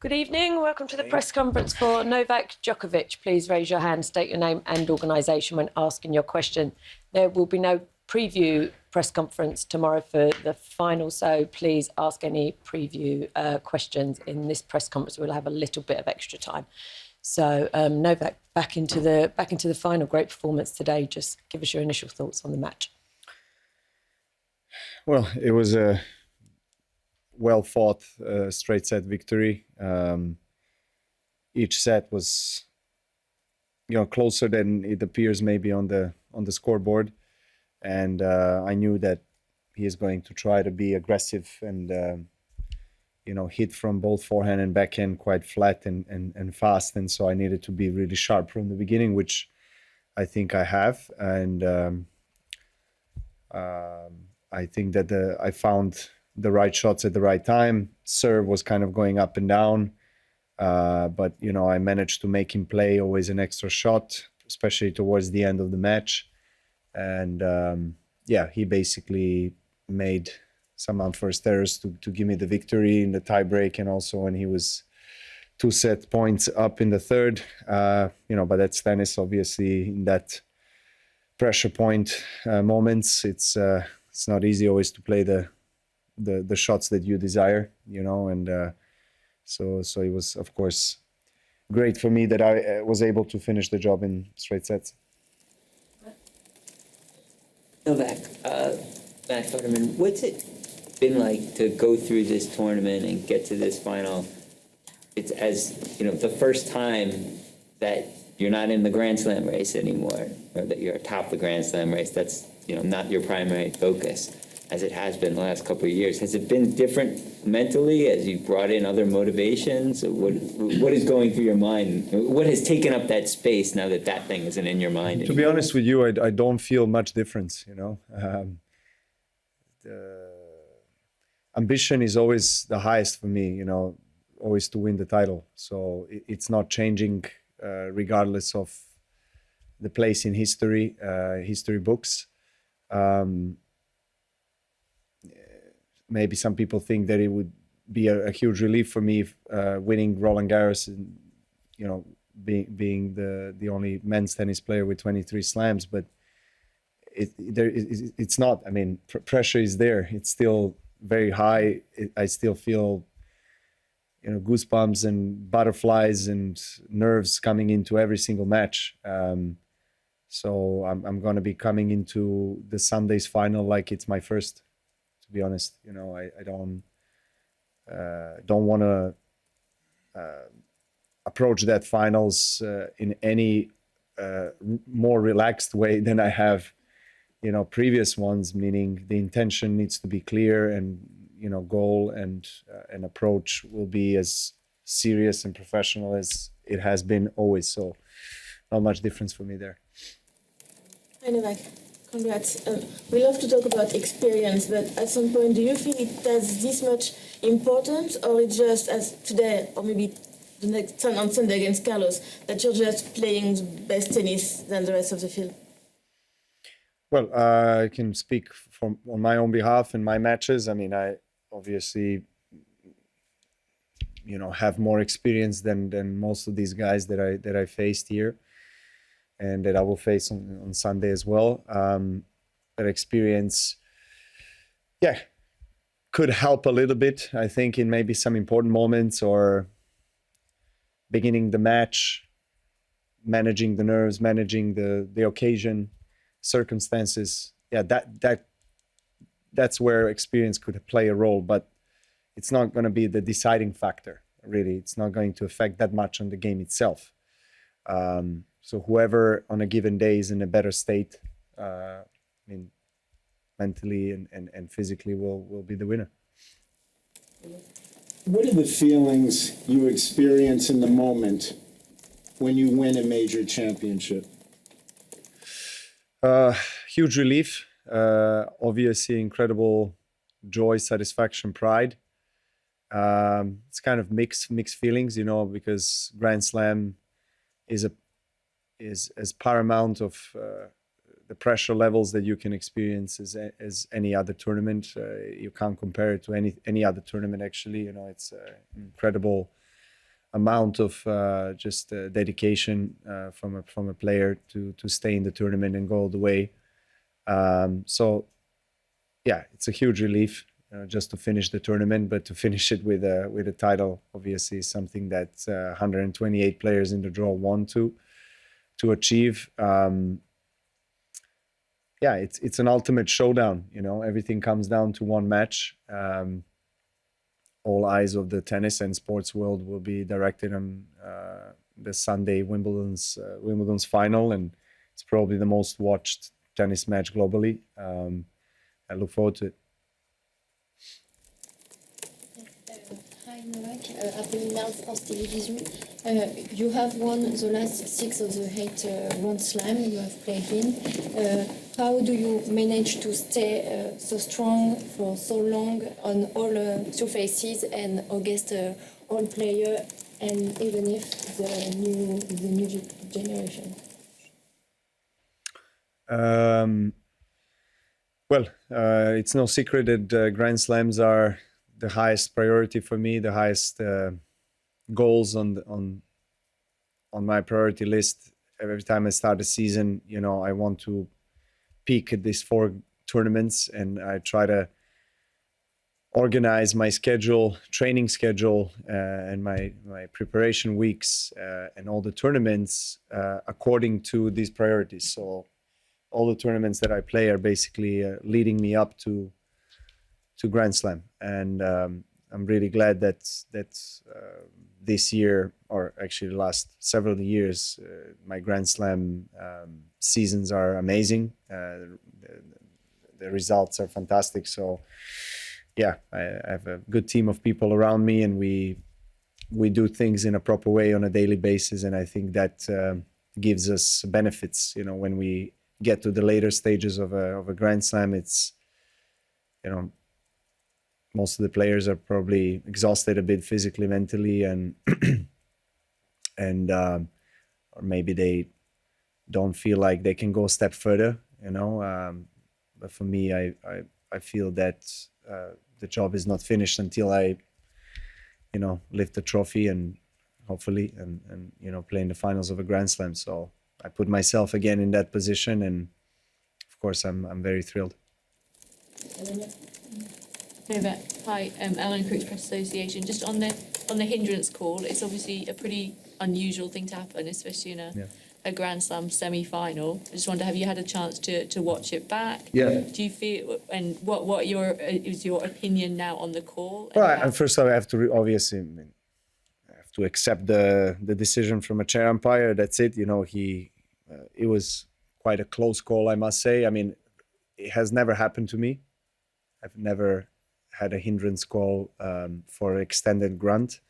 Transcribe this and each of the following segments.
Good evening. Welcome to the press conference for Novak Djokovic. Please raise your hand, state your name and organisation when asking your question. There will be no preview press conference tomorrow for the final, so please ask any preview questions in this press conference. We'll have a little bit of extra time. So Novak, back into the final. Great performance today. Just give us your initial thoughts on the match. Well, it was a well-fought straight set victory. Each set was, closer than it appears maybe on the scoreboard, and I knew that he is going to try to be aggressive and hit from both forehand and backhand quite flat and fast, and so I needed to be really sharp from the beginning, which I think I have, and I think that I found the right shots at the right time. Serve was kind of going up and down, but I managed to make him play always an extra shot, especially towards the end of the match. And he basically made some unforced errors to give me the victory in the tiebreak, and also when he was 2 set points up in the third. But that's tennis, obviously. In that pressure point moments, it's not easy always to play the shots that you desire, and so it was, of course, great for me that I was able to finish the job in straight sets. Novak, Max Hardiman, what's it been like to go through this tournament and get to this final? It's the first time that you're not in the Grand Slam race anymore, or that you're atop the Grand Slam race. That's not your primary focus, as it has been the last couple of years. Has it been different mentally as you brought in other motivations? What is going through your mind? What has taken up that space now that thing isn't in your mind anymore? To be honest with you, I don't feel much difference, The ambition is always the highest for me, always to win the title. So it's not changing regardless of the place in history books. Maybe some people think that it would be a huge relief for me winning Roland Garros and being the only men's tennis player with 23 slams, but it's not. I mean, pressure is there. It's still very high. I still feel goosebumps and butterflies and nerves coming into every single match. So I'm going to be coming into the Sunday's final like it's my first. To be honest, I don't want to approach that finals in any more relaxed way than I have, previous ones. Meaning the intention needs to be clear, and goal and an approach will be as serious and professional as it has been always. So, not much difference for me there. Hi, Novak. Congrats. We love to talk about experience, but at some point, do you feel it has this much importance, or it's just as today, or maybe the next on Sunday against Carlos, that you're just playing best tennis than the rest of the field? Well, I can speak on my own behalf in my matches. I mean, I obviously, have more experience than most of these guys that I faced here, and that I will face on Sunday as well. That experience, could help a little bit, I think, in maybe some important moments, or beginning the match, managing the nerves, managing the occasion, circumstances. That's where experience could play a role, but it's not going to be the deciding factor, really. It's not going to affect that much on the game itself. So whoever on a given day is in a better state, mentally and physically will be the winner. What are the feelings you experience in the moment when you win a major championship? Huge relief, obviously incredible joy, satisfaction, pride. It's kind of mixed feelings, because Grand Slam is as paramount of the pressure levels that you can experience as any other tournament. You can't compare it to any other tournament, actually. It's incredible amount of just dedication from a player to stay in the tournament and go all the way. So yeah, it's a huge relief just to finish the tournament, but to finish it with a title, obviously, is something that 128 players in the draw want to achieve. Yeah, it's an ultimate showdown. Everything comes down to one match. All eyes of the tennis and sports world will be directed on the Sunday Wimbledon's final, and it's probably the most watched tennis match globally. I look forward to it. Hi Novak, Apolline France Télévisions. You have won the last 6 of the 8 Grand Slam you have played in. How do you manage to stay so strong for so long on all surfaces and against all players, and even if the new generation? Well, it's no secret that Grand Slams are the highest priority for me, the highest goals on my priority list. Every time I start a season, I want to peak at these 4 tournaments, and I try to organize my schedule, training schedule, and my preparation weeks and all the tournaments according to these priorities. So all the tournaments that I play are basically leading me up to Grand Slam, and I'm really glad that this year, or actually the last several years, my Grand Slam seasons are amazing. The results are fantastic. So yeah, I have a good team of people around me, and we do things in a proper way on a daily basis, and I think that gives us benefits. When we get to the later stages of a Grand Slam, it's most of the players are probably exhausted a bit physically, mentally, and or maybe they don't feel like they can go a step further. But for me, I feel that the job is not finished until I lift the trophy and hopefully and play in the finals of a Grand Slam. So I put myself again in that position, and of course I'm very thrilled. Novak, hi, Ellen Crooks, Press Association. Just on the hindrance call, it's obviously a pretty unusual thing to happen, especially in a Grand Slam semi-final. I just wonder, have you had a chance to watch it back? Yeah. Do you feel, and what is your opinion now on the call? Well, first of all, I have to obviously I have to accept the decision from a chair umpire. That's it. It was quite a close call, I must say. I mean, it has never happened to me. I've never had a hindrance call for extended grunt.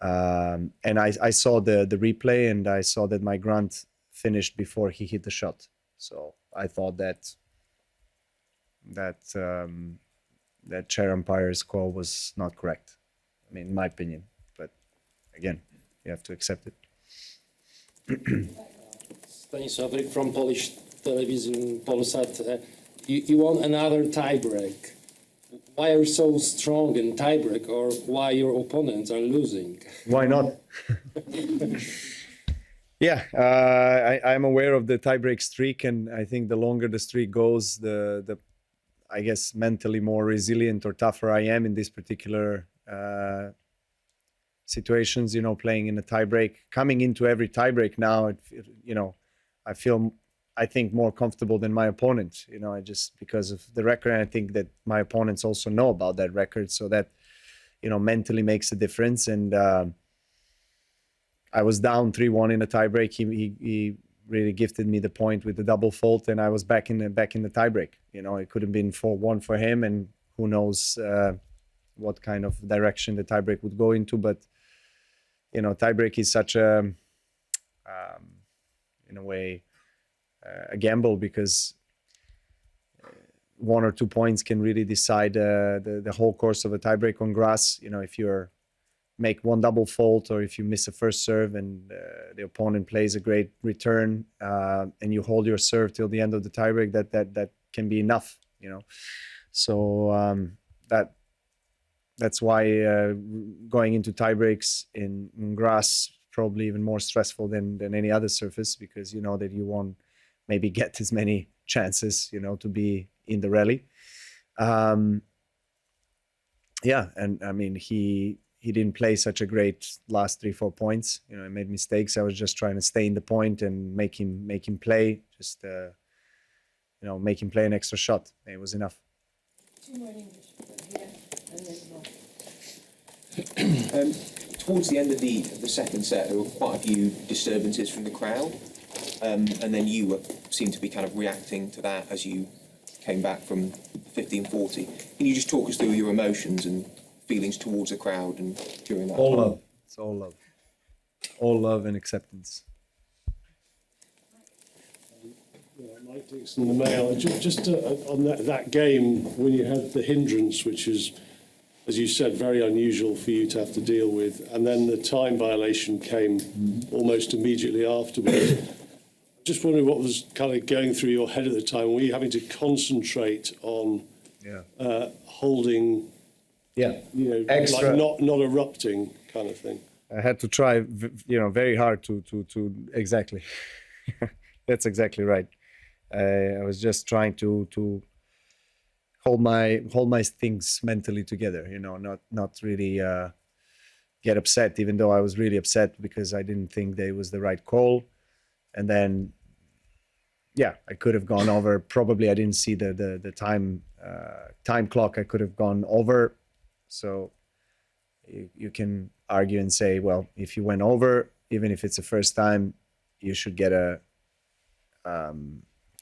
And I saw the replay, and I saw that my grunt finished before he hit the shot. So I thought that chair umpire's call was not correct. I mean, in my opinion. But again, you have to accept it. Stanisław from Polish television, Polsat. You won another tiebreak. Why are you so strong in tiebreak, or why your opponents are losing? Why not? Yeah, I'm aware of the tiebreak streak, and I think the longer the streak goes, the I guess mentally more resilient or tougher I am in these particular situations. Playing in a tiebreak, coming into every tiebreak now, I feel, I think, more comfortable than my opponent, I just because of the record. And I think that my opponents also know about that record. So that, mentally makes a difference. And I was down 3-1 in a tiebreak. He really gifted me the point with the double fault, and I was back in the tiebreak. It could have been 4-1 for him, and who knows what kind of direction the tiebreak would go into. But, tiebreak is such a, in a way, a gamble, because 1 or 2 points can really decide the whole course of a tiebreak on grass. If you make one double fault, or if you miss a first serve and the opponent plays a great return and you hold your serve till the end of the tiebreak, that can be enough. So that's why going into tiebreaks in grass probably even more stressful than any other surface, because you know that you won't maybe get as many chances, you know, to be in the rally. Yeah, and I mean he didn't play such a great last 3-4 points. You know, I made mistakes. I was just trying to stay in the point and make him play. Just you know, make him play an extra shot. It was enough. Two more in English, here and then more. Towards the end of the second set, there were quite a few disturbances from the crowd, and then you seemed to be kind of reacting to that as you came back from 15-40. Can you just talk us through your emotions and feelings towards the crowd and during that? All love. It's all love. All love and acceptance. Yeah, Mike Dixon, the Mail. Just on that game, when you had the hindrance, which is, as you said, very unusual for you to have to deal with, and then the time violation came almost immediately afterwards. Just wondering what was kind of going through your head at the time. Were you having to concentrate on holding, Yeah. you know, Extra. like not erupting kind of thing? I had to try, you know, very hard to exactly. That's exactly right. I was just trying to hold my things mentally together, you know, not really get upset, even though I was really upset because I didn't think that it was the right call. And then, yeah, I could have gone over. Probably I didn't see the time clock. I could have gone over. So you can argue and say, well, if you went over, even if it's the first time, you should get a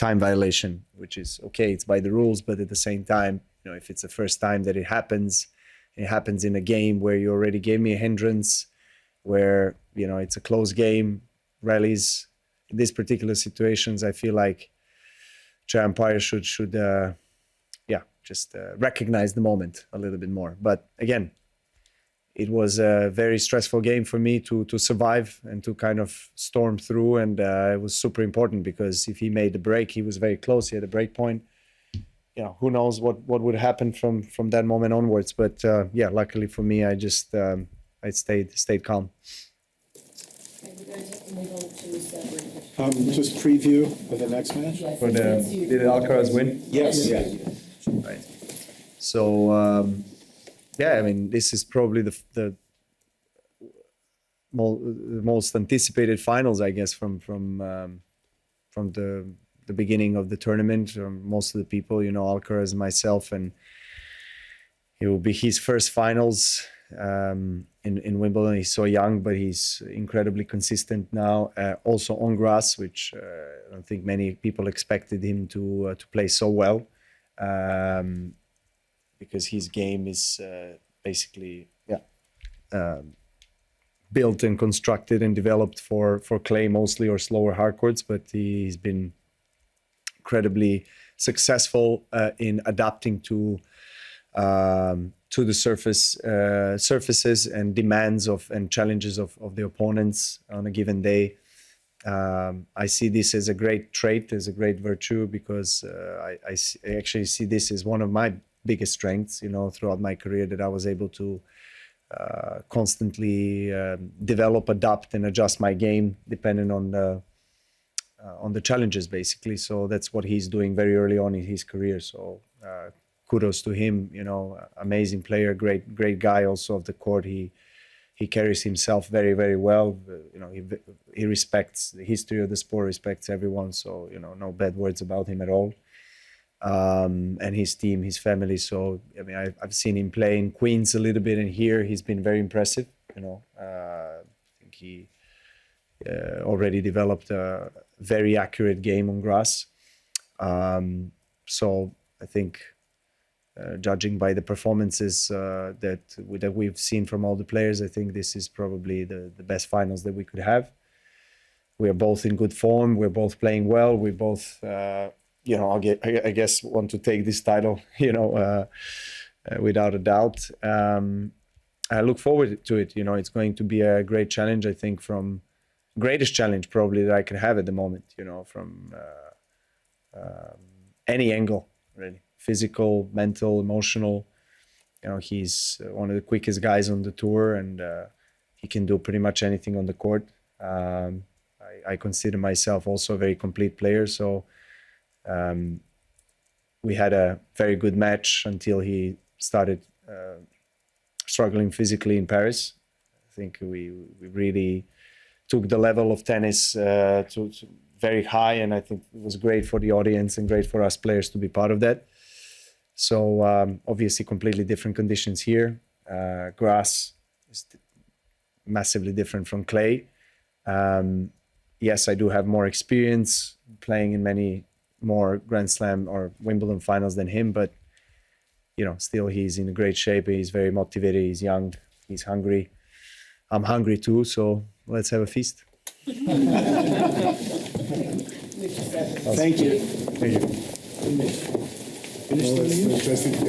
time violation, which is okay. It's by the rules, but at the same time, you know, if it's the first time that it happens in a game where you already gave me a hindrance, where, you know, it's a close game, rallies. In these particular situations, I feel like chair umpire should just recognize the moment a little bit more. But again, it was a very stressful game for me to survive and to kind of storm through, and it was super important because if he made the break, he was very close. He had a break point. You know, who knows what would happen from that moment onwards. But yeah, luckily for me, I just I stayed calm. Just preview of the next match. Did Alcaraz win? Yes. Yeah. Right. So yeah, I mean, this is probably the most anticipated finals, I guess, from the beginning of the tournament. Most of the people, you know, Alcaraz, myself, and it will be his first finals in Wimbledon. He's so young, but he's incredibly consistent now. Also on grass, which I don't think many people expected him to play so well, because his game is basically built and constructed and developed for clay mostly, or slower hard courts. But he's been incredibly successful in adapting to the surfaces and demands and challenges of the opponents on a given day. I see this as a great trait, as a great virtue, because I actually see this as one of my biggest strengths, you know, throughout my career, that I was able to constantly develop, adapt, and adjust my game depending on the challenges, basically. So that's what he's doing very early on in his career. So kudos to him, you know, amazing player, great guy also of the court. He carries himself very, very well. You know, he respects the history of the sport, respects everyone. So, you know, no bad words about him at all. And his team, his family. So, I mean, I've seen him play in Queens a little bit, and here he's been very impressive. You know, I think he already developed a very accurate game on grass. So I think, judging by the performances that we've seen from all the players, I think this is probably the best finals that we could have. We are both in good form. We're both playing well. We both, you know, I guess, want to take this title, you know, without a doubt. I look forward to it. You know, it's going to be a great challenge, I think, from greatest challenge probably that I can have at the moment, you know, from any angle, really. Physical, mental, emotional. You know, he's one of the quickest guys on the tour, and he can do pretty much anything on the court. I consider myself also a very complete player, so we had a very good match until he started struggling physically in Paris. I think we really took the level of tennis to very high, and I think it was great for the audience and great for us players to be part of that. So obviously completely different conditions here. Grass is massively different from clay. Yes, I do have more experience playing in many more Grand Slam or Wimbledon finals than him, but you know, still he's in great shape. He's very motivated. He's young. He's hungry. I'm hungry too. So let's have a feast. Thank you. Thank you. Finish the